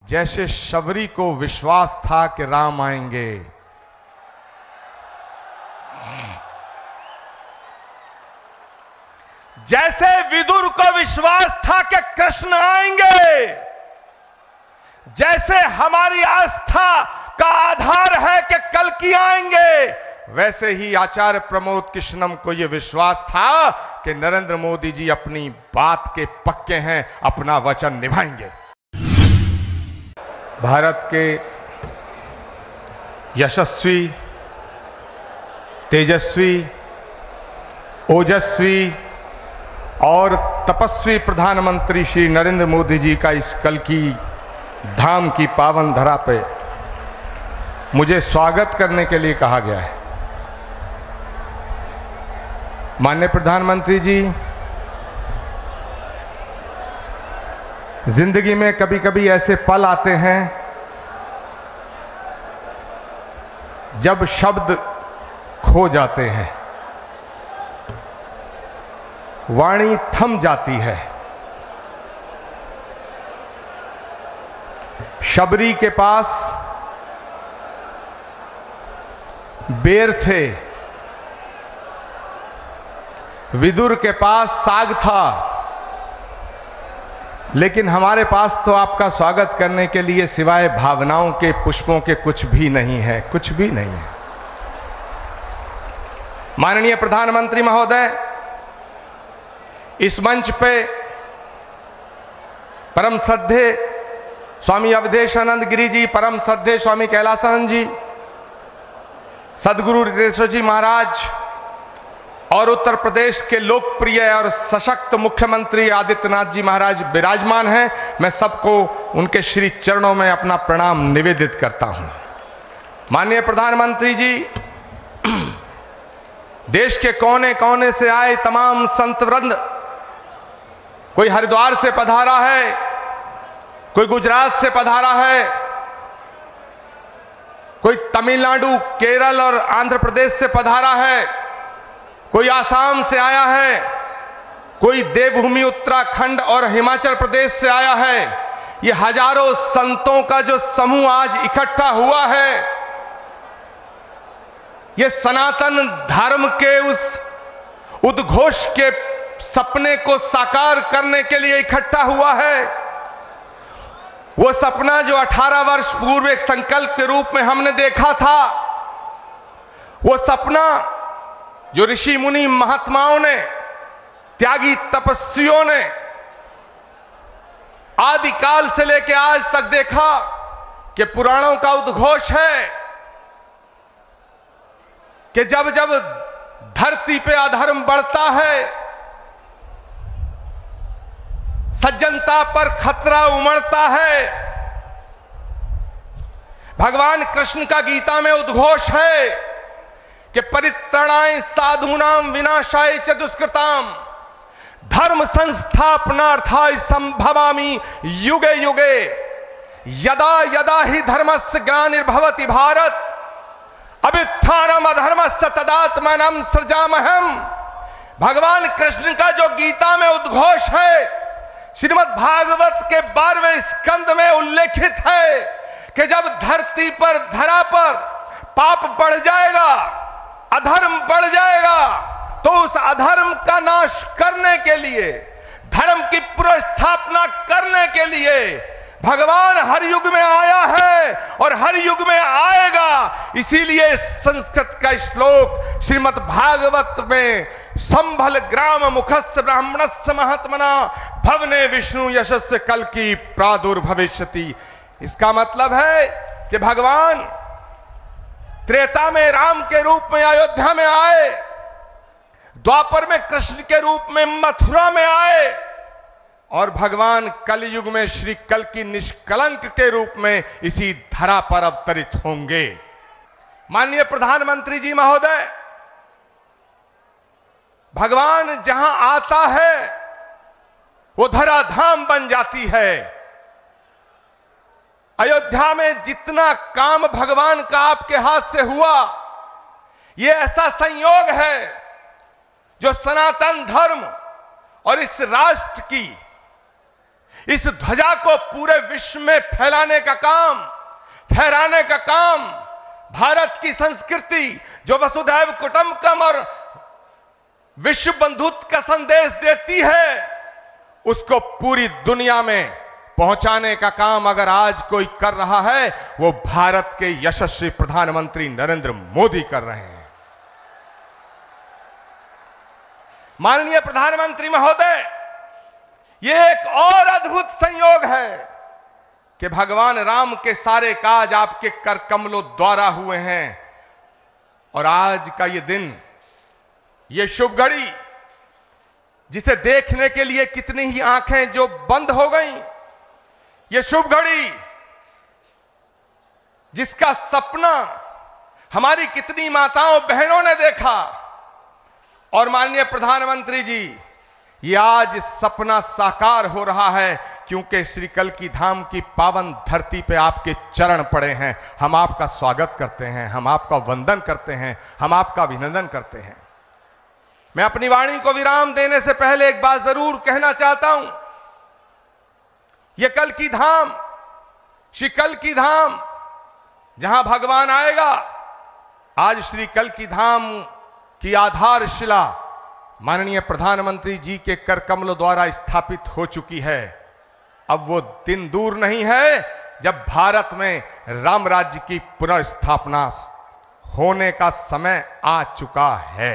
जैसे शबरी को विश्वास था कि राम आएंगे, जैसे विदुर को विश्वास था कि कृष्ण आएंगे, जैसे हमारी आस्था का आधार है कि कल्कि आएंगे, वैसे ही आचार्य प्रमोद कृष्णम को यह विश्वास था कि नरेंद्र मोदी जी अपनी बात के पक्के हैं, अपना वचन निभाएंगे। भारत के यशस्वी, तेजस्वी, ओजस्वी और तपस्वी प्रधानमंत्री श्री नरेंद्र मोदी जी का इस कल्कि धाम की पावन धरा पे मुझे स्वागत करने के लिए कहा गया है। माननीय प्रधानमंत्री जी, जिंदगी में कभी कभी ऐसे पल आते हैं जब शब्द खो जाते हैं, वाणी थम जाती है। शबरी के पास बेर थे, विदुर के पास साग था, लेकिन हमारे पास तो आपका स्वागत करने के लिए सिवाय भावनाओं के, पुष्पों के कुछ भी नहीं है, कुछ भी नहीं है। माननीय प्रधानमंत्री महोदय, इस मंच पे परम श्रद्धेय स्वामी अवधेशानंद गिरी जी, परम श्रद्धेय स्वामी कैलासानंद जी, सदगुरु रितेश्वर जी महाराज और उत्तर प्रदेश के लोकप्रिय और सशक्त मुख्यमंत्री आदित्यनाथ जी महाराज विराजमान हैं। मैं सबको उनके श्री चरणों में अपना प्रणाम निवेदित करता हूं। माननीय प्रधानमंत्री जी, देश के कोने कोने से आए तमाम संत वृंद, कोई हरिद्वार से पधारा है, कोई गुजरात से पधारा है, कोई तमिलनाडु, केरल और आंध्र प्रदेश से पधारा है, कोई आसाम से आया है, कोई देवभूमि उत्तराखंड और हिमाचल प्रदेश से आया है। ये हजारों संतों का जो समूह आज इकट्ठा हुआ है, ये सनातन धर्म के उस उद्घोष के सपने को साकार करने के लिए इकट्ठा हुआ है। वो सपना जो 18 वर्ष पूर्व एक संकल्प के रूप में हमने देखा था, वो सपना जो ऋषि मुनि महात्माओं ने, त्यागी तपस्वियों ने आदिकाल से लेकर आज तक देखा कि पुराणों का उद्घोष है कि जब जब धरती पे अधर्म बढ़ता है, सज्जनता पर खतरा उमड़ता है, भगवान कृष्ण का गीता में उद्घोष है कि परित्राणाय साधूनाम विनाशाय च दुष्कृताम धर्म संस्थापनार्थाय संभवामि युगे युगे यदा यदा ही धर्मस्य ग्लानिर्भवति भारत अभ्युत्थानम् अधर्मस्य तदात्मानं सृजामहम्। भगवान कृष्ण का जो गीता में उद्घोष है, श्रीमद् भागवत के 12वें स्कंद में उल्लेखित है कि जब धरती पर, धरा पर पाप बढ़ जाएगा, अधर्म बढ़ जाएगा, तो उस अधर्म का नाश करने के लिए, धर्म की पुनर्स्थापना करने के लिए भगवान हर युग में आया है और हर युग में आएगा। इसीलिए संस्कृत का श्लोक श्रीमद् भागवत में संभल ग्राम मुखस्य ब्राह्मणस्य महात्मना भवने विष्णु यशस्य कल्कि प्रादुर्भविष्यति। इसका मतलब है कि भगवान त्रेता में राम के रूप में अयोध्या में आए, द्वापर में कृष्ण के रूप में मथुरा में आए, और भगवान कलयुग में श्री कल्कि निष्कलंक के रूप में इसी धरा पर अवतरित होंगे। माननीय प्रधानमंत्री जी महोदय, भगवान जहां आता है वो धराधाम बन जाती है। अयोध्या में जितना काम भगवान का आपके हाथ से हुआ, ये ऐसा संयोग है जो सनातन धर्म और इस राष्ट्र की इस ध्वजा को पूरे विश्व में फहराने का काम भारत की संस्कृति जो वसुधैव कुटुंबकम और विश्व बंधुत्व का संदेश देती है, उसको पूरी दुनिया में पहुंचाने का काम अगर आज कोई कर रहा है, वो भारत के यशस्वी प्रधानमंत्री नरेंद्र मोदी कर रहे हैं। माननीय प्रधानमंत्री महोदय, ये एक और अद्भुत संयोग है कि भगवान राम के सारे काज आपके कर कमलों द्वारा हुए हैं और आज का ये दिन, ये शुभ घड़ी, जिसे देखने के लिए कितनी ही आंखें जो बंद हो गईं, ये शुभ घड़ी जिसका सपना हमारी कितनी माताओं बहनों ने देखा, और माननीय प्रधानमंत्री जी, ये आज सपना साकार हो रहा है क्योंकि श्री कल्कि धाम की पावन धरती पे आपके चरण पड़े हैं। हम आपका स्वागत करते हैं, हम आपका वंदन करते हैं, हम आपका अभिनंदन करते हैं। मैं अपनी वाणी को विराम देने से पहले एक बात जरूर कहना चाहता हूं। यह कल्कि धाम, श्री कल्कि धाम जहां भगवान आएगा, आज श्री कल्कि धाम की आधारशिला माननीय प्रधानमंत्री जी के कर कमलों द्वारा स्थापित हो चुकी है। अब वो दिन दूर नहीं है जब भारत में राम राज्य की पुनर्स्थापना होने का समय आ चुका है।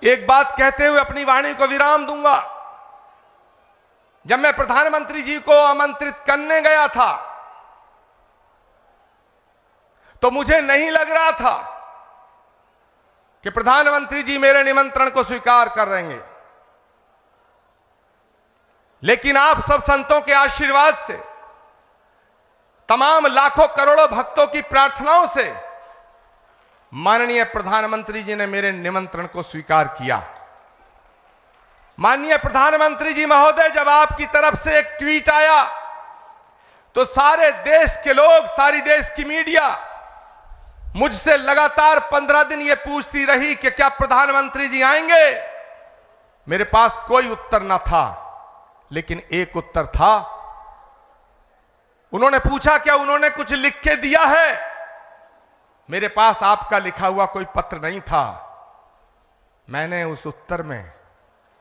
एक बात कहते हुए अपनी वाणी को विराम दूंगा। जब मैं प्रधानमंत्री जी को आमंत्रित करने गया था तो मुझे नहीं लग रहा था कि प्रधानमंत्री जी मेरे निमंत्रण को स्वीकार कर लेंगे, लेकिन आप सब संतों के आशीर्वाद से, तमाम लाखों करोड़ों भक्तों की प्रार्थनाओं से माननीय प्रधानमंत्री जी ने मेरे निमंत्रण को स्वीकार किया। माननीय प्रधानमंत्री जी महोदय, जब आपकी तरफ से एक ट्वीट आया तो सारे देश के लोग, सारी देश की मीडिया मुझसे लगातार 15 दिन यह पूछती रही कि क्या प्रधानमंत्री जी आएंगे। मेरे पास कोई उत्तर न था, लेकिन एक उत्तर था। उन्होंने पूछा क्या उन्होंने कुछ लिख के दिया है। मेरे पास आपका लिखा हुआ कोई पत्र नहीं था। मैंने उस उत्तर में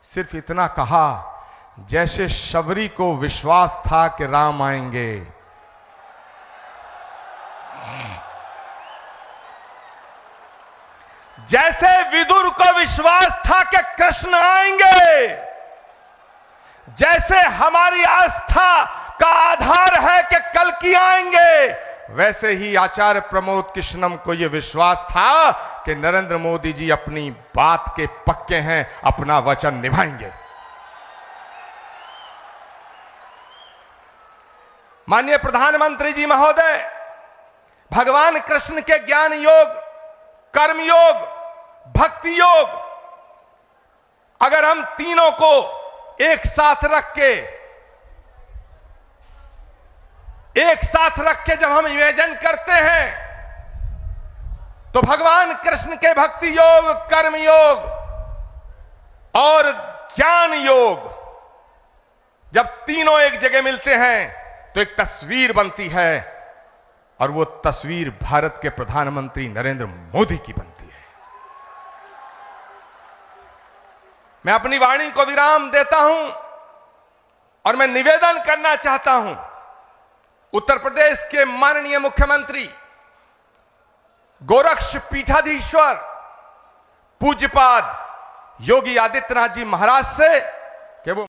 सिर्फ इतना कहा, जैसे शबरी को विश्वास था कि राम आएंगे, जैसे विदुर को विश्वास था कि कृष्ण आएंगे, जैसे हमारी आस्था का आधार है कि कल्कि आएंगे, वैसे ही आचार्य प्रमोद कृष्णम को यह विश्वास था कि नरेंद्र मोदी जी अपनी बात के पक्के हैं, अपना वचन निभाएंगे। माननीय प्रधानमंत्री जी महोदय, भगवान कृष्ण के ज्ञान योग, कर्म योग, भक्ति योग, अगर हम तीनों को एक साथ रख के जब हम इमेजिन करते हैं तो भगवान कृष्ण के भक्ति योग, कर्म योग और ज्ञान योग जब तीनों एक जगह मिलते हैं तो एक तस्वीर बनती है, और वो तस्वीर भारत के प्रधानमंत्री नरेंद्र मोदी की बनती है। मैं अपनी वाणी को विराम देता हूं और मैं निवेदन करना चाहता हूं उत्तर प्रदेश के माननीय मुख्यमंत्री गोरक्ष पीठाधीश्वर पूज्यपाद योगी आदित्यनाथ जी महाराज से कि वो